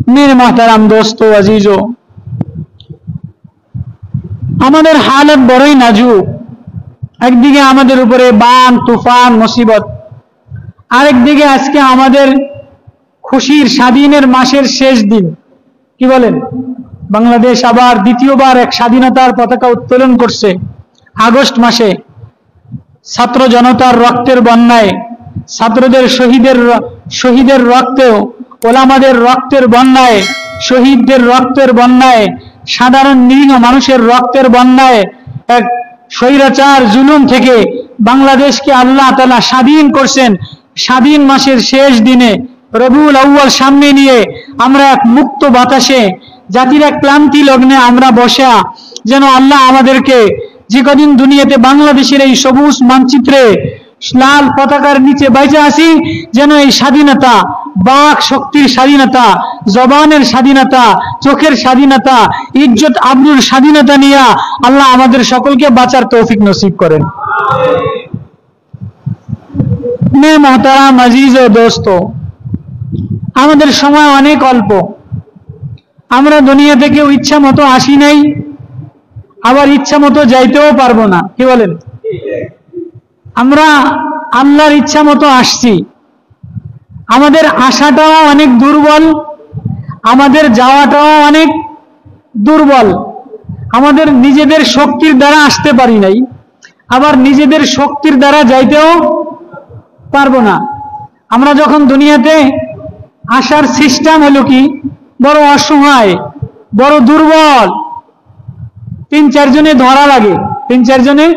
मेरे मोहतरम दोस्तों अजीजों, আমাদের হালত বড়ই নাজুক। একদিকে আমাদের উপরে বান তুফান মুসিবত, আরেকদিকে আজকে আমাদের খুশির স্বাধীনের মাসের শেষ দিন। কি বলেন, বাংলাদেশ আবার দ্বিতীয়বার এক স্বাধীনতার পতাকা উত্তোলন করছে আগস্ট মাসে। ছাত্র জনতার রক্তের বন্যায়, ছাত্রদের শহীদের রক্তেও, ওলামাদের রক্তের বন্যায়, শহীদদের রক্তের বন্যায়, সাধারণ নিরীহ মানুষের রক্তের বন্যায় এক স্বৈরাচার জুলুম থেকে বাংলাদেশকে আল্লাহ তাআলা স্বাধীন করছেন। স্বাধীন মাসের শেষ দিনে রবিউল আউয়াল সামনে নিয়ে আমরা এক মুক্ত বাতাসে জাতির এক ক্লান্তি লগ্নে আমরা বসা, যেন আল্লাহ আমাদেরকে যে কদিন দুনিয়াতে বাংলাদেশের এই সবুজ মানচিত্রে লাল পতাকার নিচে বাইচে আছি, যেন এই স্বাধীনতা, বাক শক্তির স্বাধীনতা, জবানের স্বাধীনতা, চোখের স্বাধীনতা, ইজ্জত আবরুর স্বাধীনতা নিয়ে আল্লাহ আমাদের সকলকে বাঁচার তৌফিক নসিব করেন। মেরে মোহতারাম আজিজ ও দোস্ত, আমাদের সময় অনেক অল্প। আমরা দুনিয়া থেকে ইচ্ছা মতো আসি নাই, আবার ইচ্ছা মতো যাইতেও পারবো না। কি বলেন, আমরা আল্লাহর ইচ্ছা মতো আসছি। আমাদের আশাটাও অনেক দুর্বল, আমাদের যাওয়াটাও অনেক দুর্বল। আমাদের নিজেদের শক্তির দ্বারা আসতে পারি নাই, আবার নিজেদের শক্তির দ্বারা যাইতেও পারবো না। আমরা যখন দুনিয়াতে আসার সিস্টেম হলো কি, বড় অসহায়, বড় দুর্বল। 3-4 জনে ধরা লাগে। 3-4 জনে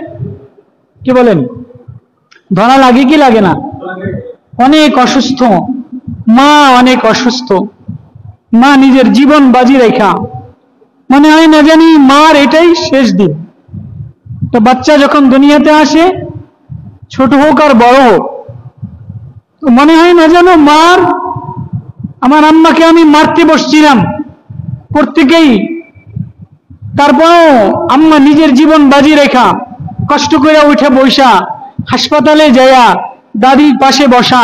কি বলেন, ধরা লাগে কি লাগে না? অনেক অসুস্থ মা, অনেক অসুস্থ মা, নিজের জীবন বাজি রেখা, মনে হয় না জানি মার এটাই শেষ দিন। তো বাচ্চা যখন দুনিয়াতে আসে, ছোট হোক আর বড় হোক, তো মনে হয় না যেন মার, আমার আম্মাকে আমি মারতে বসছিলাম প্রত্যেকেই। তারপরও আম্মা নিজের জীবন বাজি রেখা কষ্ট করে উঠে বসা, হাসপাতালে যায়া দাদির পাশে বসা,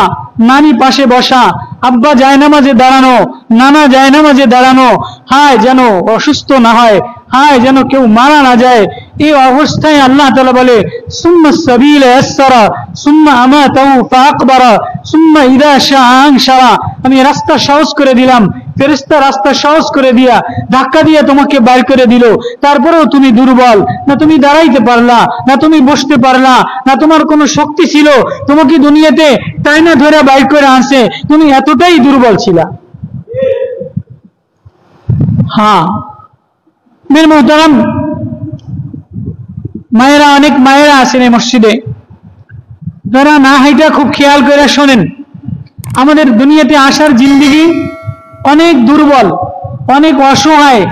নানি পাশে বসা, আব্বা জায়নামাজে দাঁড়ানো, নানা জায়নামাজে দাঁড়ানো, হায় যেন অসুস্থ না হয়, হায় যেন কেউ মারা না যায়। এই অবস্থায় আল্লাহ তাআলা বলে, সুম্মা সাবিলা ইয়াসসারা সুম্মা আমাতাহু ফাআকবারা সুম্মা ইযা শাআ আনশারা। আমি রাস্তা সহজ করে দিলাম, ফেরেশতা রাস্তা সহজ করে দিয়া ধাক্কা দিয়ে তোমাকে বাইর করে দিল। তারপরেও তুমি দুর্বল, না তুমি দাঁড়াইতে পারলা, না তুমি বসতে পারলা, না তোমার কোনো শক্তি ছিল, তোমাকে দুনিয়াতে টাইনা ধরে বাইর করে আনছে, তুমি এতটাই দুর্বল ছিলা। হ্যাঁ মেরে মোহতারাম, মায়েরা, অনেক মায়েরা আছেন এই মসজিদে, যারা না হাইটা খুব খেয়াল করে শোনেন। আমাদের দুনিয়াতে আসার জিন্দেগি অনেক দুর্বল, অনেক অসহায়,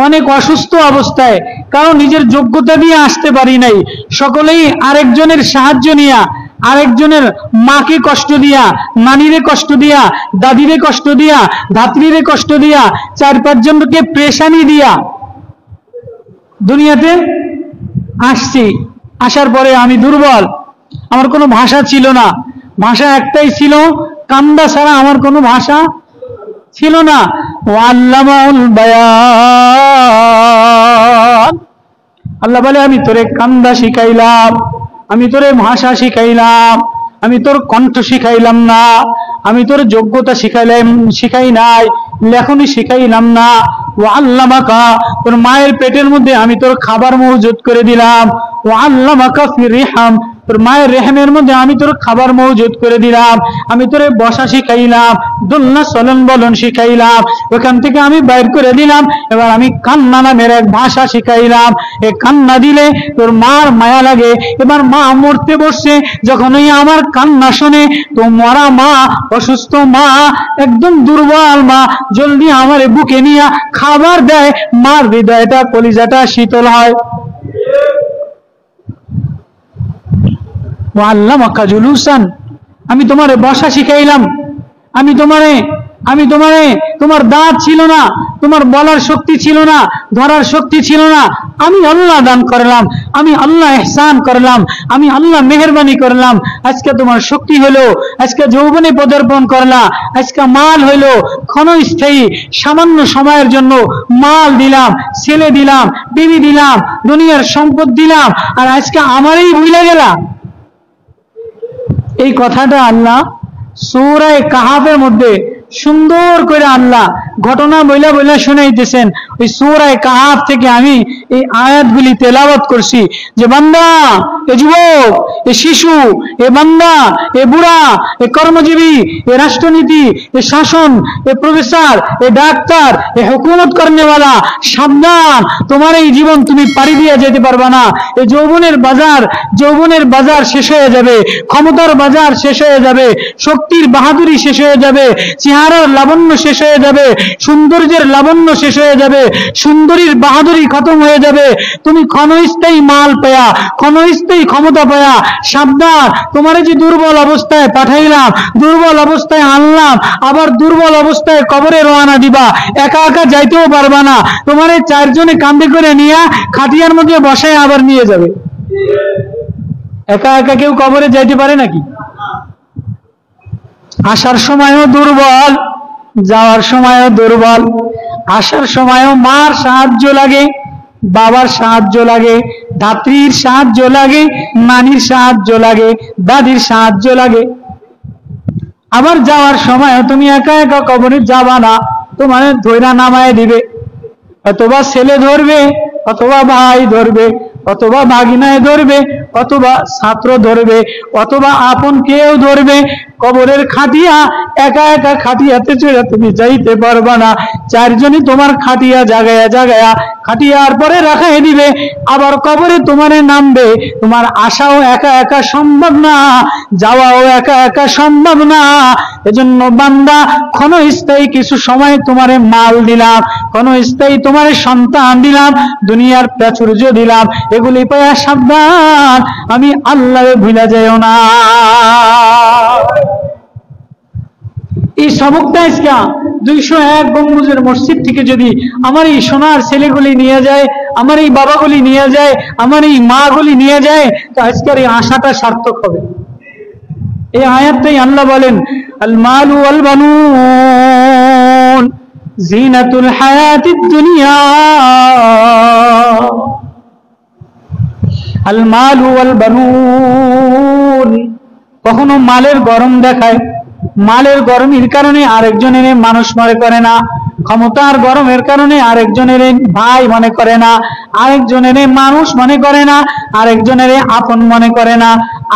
অনেক অসুস্থ অবস্থায়, কারণ নিজের যোগ্যতা দিয়ে আসতে পারি নাই। সকলেই আরেকজনের সাহায্য নিয়া, আরেকজনের মাকে কষ্ট দিয়া, নানিরে কষ্ট দিয়া, দাদিরে কষ্ট দিয়া, ধাত্রীরে কষ্ট দিয়া, 4-5 জনকে প্রেশানি দিয়া দুনিয়াতে আসছি। আসার পরে আমি দুর্বল, আমার কোনো ভাষা ছিল না, ভাষা একটাই ছিল, কান্দা ছাড়া আমার কোনো ভাষা ছিল না। ওয়াল্লামাউল বায়ান, আল্লাহ বলে আমি তোরে কান্দা শিখাইলাম, আমি তোরে ভাষা শিখাইলাম, আমি তোর কণ্ঠ শিখাইলাম না, আমি তোর যোগ্যতা শিখাই নাই, লেখনি শিখাইলাম না। ওয়াল্লামাকা, তোর মায়ের পেটের মধ্যে আমি তোর খাবার মওজুদ করে দিলাম। ওয়াল্লামাকা ফির রিহাম, তোর মায়ের রেহেমের মধ্যে আমি তোর খাবার মওজুদ করে দিলাম। আমি তোরে বসা শিখাইলাম, দুলনা চলন বলন শিখাইলাম, ওখান থেকে আমি বাইর করে দিলাম। এবার আমি কান্না নামের এক ভাষা শিখাইলাম। এ কান্না দিলে তোর মার মায়া লাগে। এবার মা মরতে বসছে, যখনই আমার কান্না শোনে, তো মরা মা, অসুস্থ মা, একদম দুর্বল মা জলদি আমার বুকে নিয়ে খাবার দেয়। মার হৃদয়টা, কলিজাটা শীতল হয়। ওয়াল্লামাকা জুলুসান, আমি তোমারে বসা শিখাইলাম, আমি তোমারে আমি তোমার দাঁত ছিল না, তোমার বলার শক্তি ছিল না, ধরার শক্তি ছিল না, আমি আল্লাহ দান করলাম, আমি আল্লাহ ইহসান করলাম, আমি আল্লাহ মেহেরবানি করলাম। আজকে তোমার শক্তি হলো, আজকে যৌবনে পদার্পণ করলা, আজকে মাল হইলো ক্ষণস্থায়ী, সামান্য সময়ের জন্য মাল দিলাম, ছেলে দিলাম, বিবি দিলাম, দুনিয়ার সম্পদ দিলাম, আর আজকে আমারই ভুলে গেলাম। এই কথাটা আল্লাহ সূরা কাহাফের মধ্যে সুন্দর করে আল্লাহ ঘটনা বইলা শুনাইতেছেন। ওই সূরা কাহাফ থেকে আমি এই আয়াতগুলি তেলাওয়াত করছি যে বান্দা, এ যুবক, এ শিশু, এ বান্দা, এ বুড়া, এ কর্মজীবী, এ রাষ্ট্রনীতি, এ শাসন, এ প্রফেসর, এ ডাক্তার, এ হুকুমত করনেওয়ালা, সাবধান, তোমার এই জীবন তুমি পাড়ি দিয়ে যেতে পারবা না। এই যৌবনের বাজার শেষ হয়ে যাবে, ক্ষমতার বাজার শেষ হয়ে যাবে, শক্তির বাহাদুরি শেষ হয়ে যাবে, চেহারার লাবণ্য শেষ হয়ে যাবে, সৌন্দর্যের লাবণ্য শেষ হয়ে যাবে, সুন্দরীর বাহাদুরি খতম হয়ে যাবে। তুমি ক্ষণস্থায়ী মাল পায়া, ক্ষণস্থায়ী ক্ষমতা পায়া, সাবধান, তোমার যে দুর্বল অবস্থায় পাঠাইলাম, দুর্বল অবস্থায় আনলাম, আবার দুর্বল অবস্থায় কবরে রওনা দিবা, একা একা যাইতেও পারবা না, তোমার চারজনে কাঁধে করে নিয়ে খাটিয়ার মধ্যে বসায় আবার নিয়ে যাবে। একা একা কেউ কবরে যাইতে পারে নাকি? আসার সময়ও দুর্বল, যাওয়ার সময়ও দুর্বল। আসার সময়ও মার সাহায্য লাগে, বাবার সাহায্য লাগে, ধাত্রীর সাহায্য লাগে, নানির সাহায্য লাগে, দাদির সাহায্য লাগে। আবার যাওয়ার সময় তুমি একা একা কবরে যাবা না, তোমার ধৈরা নামায় দিবে, অথবা ছেলে ধরবে, অথবা ভাই ধরবে, অথবা ভাগিনায় ধরবে, অথবা ছাত্র ধরবে, অথবা আপন কেউ ধরবে। কবরের খাটিয়া একা একা খাটিয়াতে চড়ে তুমি যাইতে পারবা না, চারজনই তোমার খাটিয়া জাগায়া খাটিয়ার পরে রাখাই দিবে, আবার কবরে তোমারে নামবে। তোমার আসাও একা একা সম্ভব না, যাওয়াও একা একা সম্ভব না। এজন্য বান্দা, ক্ষণস্থায়ী কিছু সময় তোমারে মাল দিলাম, ক্ষণস্থায়ী তোমারে সন্তান দিলাম, দুনিয়ার প্রাচুর্য দিলাম, এগুলি পায়া সাবধান, আমি আল্লাহরে ভুলে যাইও না। এই সবকটা আজকে 201 গম্বুজের মসজিদ থেকে যদি আমার এই সোনার ছেলেগুলি নিয়ে যায়, আমার এই বাবাগুলি নিয়ে যায়, আমার এই মাগুলি নিয়ে যায়, তো আজকের এই আশাটা সার্থক হবে। এই আয়াতটাই আল্লাহ বলেন, আল মালু ওয়াল বানুন জিনাতুল হায়াতিদ দুনিয়া, আল মালু ওয়াল বানুন। কখনো মালের গরম দেখায়, মালের গরমের কারণে আরেকজনের মানুষ মনে করে না, ক্ষমতার গরমের কারণে আরেকজনের ভাই মনে করে না, আরেকজনের মানুষ মনে করে না, আরেকজনের আপন মনে করে না,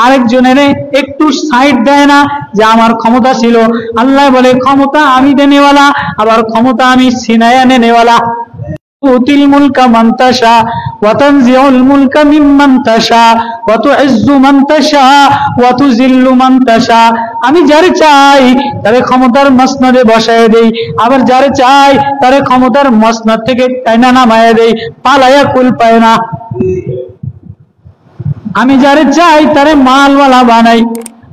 আরেকজনের একটু সাইড দেয় না যে আমার ক্ষমতা ছিল। আল্লাহ বলে, ক্ষমতা আমি দেনেওয়ালা, আবার ক্ষমতা আমি ছিনায়া নেওয়ালা। তুতিল মুলকা মান তাশা ওয়া তানজিউল মুলকা মিম্মান তাশা ওয়া তুইজ্জু মান তাশা ওয়া তুযিল্লু মান তাশা। আমি যারে চাই তারে ক্ষমতার মসনদে বসায় দেই, আবার যারে চাই তারে ক্ষমতার মসনদ থেকে টাইনা নামায় দেই, পালায়া কুল পায় না। আমি যারে চাই তারে মালওয়ালা বানাই,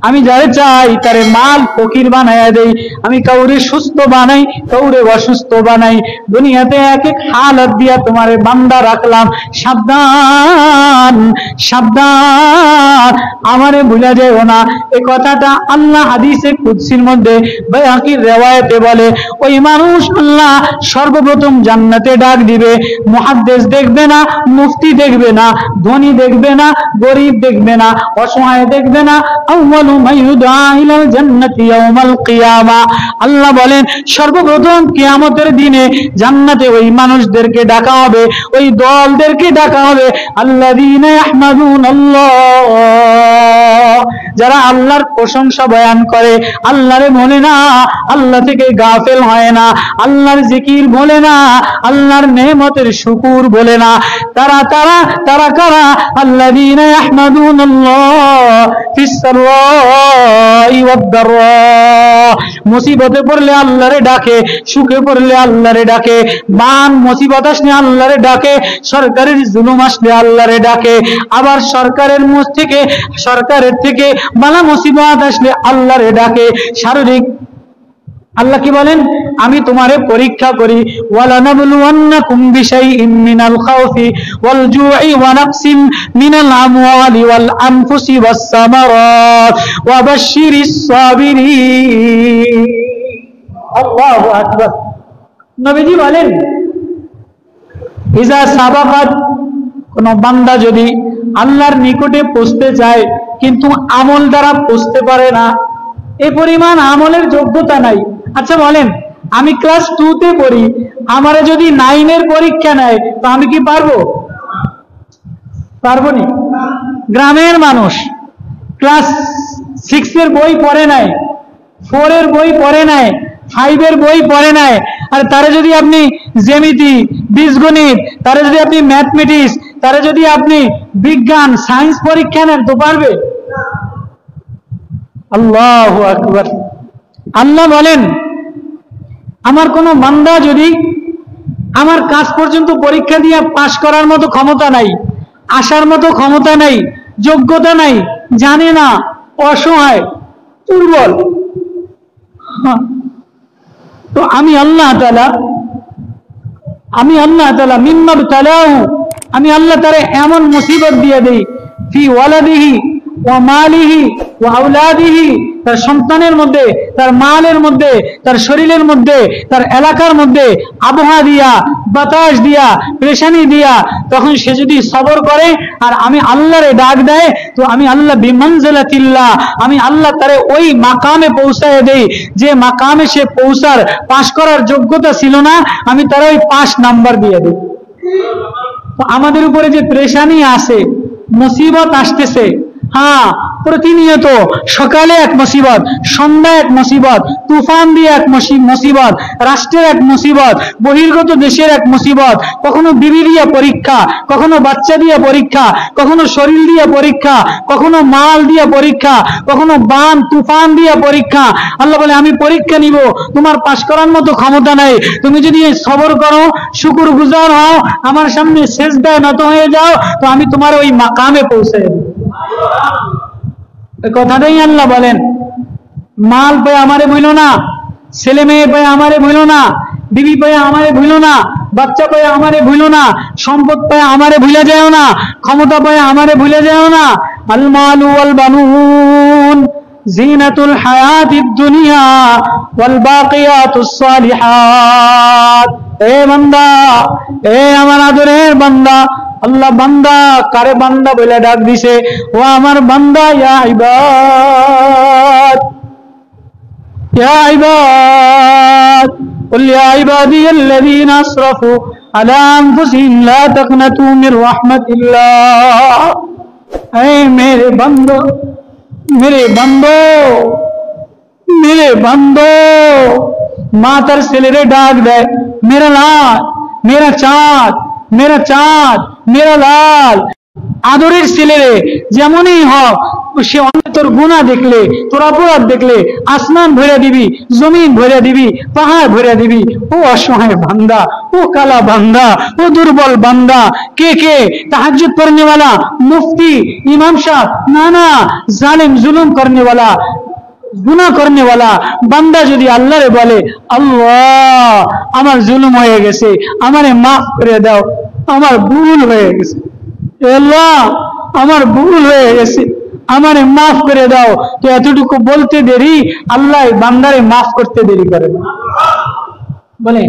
আমি যারে চাই তারে মাল ফকির বানায়া দেই, আমি কাউরে সুস্থ বানাই, কাউরে অসুস্থ বানাই। দুনিয়াতে এক এক হালত দিয়া তোমারে বান্দা রাখলাম, সাবধান সাবধান, আমারে ভুলে যাও না। এই কথাটা আল্লাহ হাদিসে কুদসির মধ্যে বাইহাকির রিওয়ায়াতে বলে, ওই মানুষ আল্লাহ সর্বপ্রথম জান্নাতে ডাক দিবে। মুহাদ্দিস দেখবে না, মুফতি দেখবে না, ধনী দেখবে না, গরিব দেখবে না, অসহায় দেখবে না। আউয়ালু মাইয়ুদা ইলাল জান্নাতি ইয়াউমাল কিয়ামা, আল্লাহ বলেন সর্বপ্রথম কিয়ামতের দিনে জান্নাতে ওই মানুষদেরকে ডাকা হবে, ওই দলদেরকে ডাকা হবে, আল্লাযীনা ইয়াহমাদুনাল্লাহ, যারা আল্লাহর প্রশংসা বয়ান করে, আল্লাহরে বলে না, আল্লাহ থেকে গাফেল হয় না, আল্লাহর জিকির বলে না, আল্লাহর নেমতের শুকুর বলে না। তারা তারা তারা কারা? আল্লাযীনা ইয়াহমাদুনাল্লাহ ফিস সাররাই ওয়াদ দাররা, মুসিবতে পড়লে আল্লাহরে ডাকে, সুখে পড়লে আল্লাহরে ডাকে, বান মুসিবত আসলে আল্লাহরে ডাকে, সরকারের জুলুম আসলে আল্লাহরে ডাকে, আবার সরকারের থেকে বালা মুসিবত আসলে আল্লাহরে ডাকে, শারীরিক আল্লাহ কি বলেন, আমি তোমারে পরীক্ষা করি, ওয়ালানাবলুওয়ান্নাকুম বিশাইইম মিনাল খাউফি ওয়াল জুই ওয়া নাকসিম মিনাল আমওয়ালি ওয়াল আনফুসি ওয়াস সামারাত ওয়া বাশশিরিস সাবিরিন। আল্লাহু আকবার। নবীজি বলেন, ইজা সাবাকাত, কোন বান্দা যদি আল্লাহর নিকটে পৌঁছতে চায় কিন্তু আমল দ্বারা পৌঁছতে পারে না, এই পরিমাণ আমলের যোগ্যতা নাই। আচ্ছা বলেন, আমি ক্লাস 2 তে পড়ি, আমারে যদি 9 এর পরীক্ষা নেয় তো আমি কি পারবো? পারবো না। গ্রামের মানুষ ক্লাস 6 এর বই পড়ে নাই, 4 এর বই পড়ে নাই, 5 এর বই পড়ে নাই, আর তারে যদি আপনি জ্যামিতি, বীজগণিত, তারে যদি আপনি ম্যাথমেটিক্স, তারে যদি আপনি বিজ্ঞান, সায়েন্স পরীক্ষা নেন তো পারবে? আল্লাহু আকবার। আল্লাহ বলেন, আমার কোন বান্দা যদি আমার কাজ পর্যন্ত পরীক্ষা দিয়ে পাশ করার মতো ক্ষমতা নাই, আসার মতো ক্ষমতা নাই, যোগ্যতা নাই, জানে না, অসহায়, দুর্বল, তো আমি আল্লাহ তাআলা মিম্মা বতালাহু, আমি আল্লাহ তারে এমন মুসিবত দিয়ে দেই, ফি ওয়ালাদিহি ওয়া মালিহি ওয়া আওলাদিহি, তার সন্তানের মধ্যে, তার মালের মধ্যে, তার শরীরের মধ্যে, তার এলাকার মধ্যে আবহাওয়া দিয়া, বাতাস দিয়া, পেরেশানি দিয়া, তখন সে যদি সবর করে আর আমি আল্লাহরে ডাক দেয়, তো আমি আল্লাহ বিমানজিলাতিল্লাহ, আমি আল্লাহ তারে ওই মাকামে পৌঁছায় দেই যে মাকামে সে পৌঁছার, পাশ করার যোগ্যতা ছিল না, আমি তারে ওই 5 নাম্বার দিয়ে দেই। তো আমাদের উপরে যে পেরেশানি আসে, মুসিবত আসতেছে, হ্যাঁ, প্রতিনিয়ত সকালে এক মুসিবত, সন্ধ্যায় এক মুসিবত, তুফান দিয়ে এক মুসিবত, রাষ্ট্রের এক মুসিবত, বহির্গত দেশের এক মুসিবত, কখনো বিবি দিয়ে পরীক্ষা, কখনো বাচ্চা দিয়ে পরীক্ষা, কখনো শরীর দিয়ে পরীক্ষা, কখনো মাল দিয়ে পরীক্ষা, কখনো বান তুফান দিয়ে পরীক্ষা। আল্লাহ বলে, আমি পরীক্ষা নিব, তোমার পাশ করার মতো ক্ষমতা নাই, তুমি যদি সবর করো, শুকর গুজার হও, আমার সামনে সেজদায় নত হয়ে যাও, তো আমি তোমার ওই মাকামে পৌঁছে দেব। কথাটাই আল্লাহ বলেন। মাল পেয়ে আমারে ভুলো না, ছেলে মেয়ে পেয়ে আমারে ভুলো না, বিবি পেয়ে আমারে ভুলো না, বাচ্চা পেয়ে আমারে ভুলো না, সম্পদ পেয়ে আমারে ভুলে যাও না, ক্ষমতা পেয়ে আমারে ভুলে যাও না। আল মালু ওয়াল বানুন জিনাতুল হায়াতিদ দুনিয়া ওয়াল বাকিয়াতুস সালিহাত। এ বান্দা, এ আমার আদরের বান্দা, আল্লাহ বান্দা কারে বান্দা বলে ডাক দিছে, ও আমার বান্দা, ইয়া ইবাদ, ইয়া ইবাদ, কুল ইয়া ইবাদিয়াল্লাযীনা আসরাফু আলা আনফুসিহিম লা তাকনাতু মির রাহমাতিল্লাহ। এ মেরে বান্দো, মেরে বান্দো, মেরে বান্দো, মা তার ছেলেরে ডাক দেয়, মেরা লাল, মেরা চাঁদ, মেরা চাঁদ, মেরা লাল। আদরের ছেলেরে যেমনই হোক, সে তোর গুনাহ দেখলে, তোর অপরাধ দেখলে আসমান ভরে দিবি, জমিন ভরে দিবি, পাহাড় ভরে দিবি। ও অসহায় বান্দা, ও কালা বান্দা, ও দুর্বল বান্দা, কে কে তাহাজ্জুদ পড়নে वाला, মুফতি, ইমাম সাহেব, না না, জালেম জুলুম করনে वाला, গুনাহ করনে वाला বান্দা যদি আল্লাহরে বলে, আল্লাহ আমার জুলুম হয়ে গেছে, আমারে মাফ করে দাও, আমার ভুল হয়ে গেছে, আল্লাহ আমার ভুল হয়ে গেছে, আমারে মাফ করে দাও, তো এতটুকু বলতে দেরি, আল্লাহ বান্দারে মাফ করতে দেরি করে না। বলে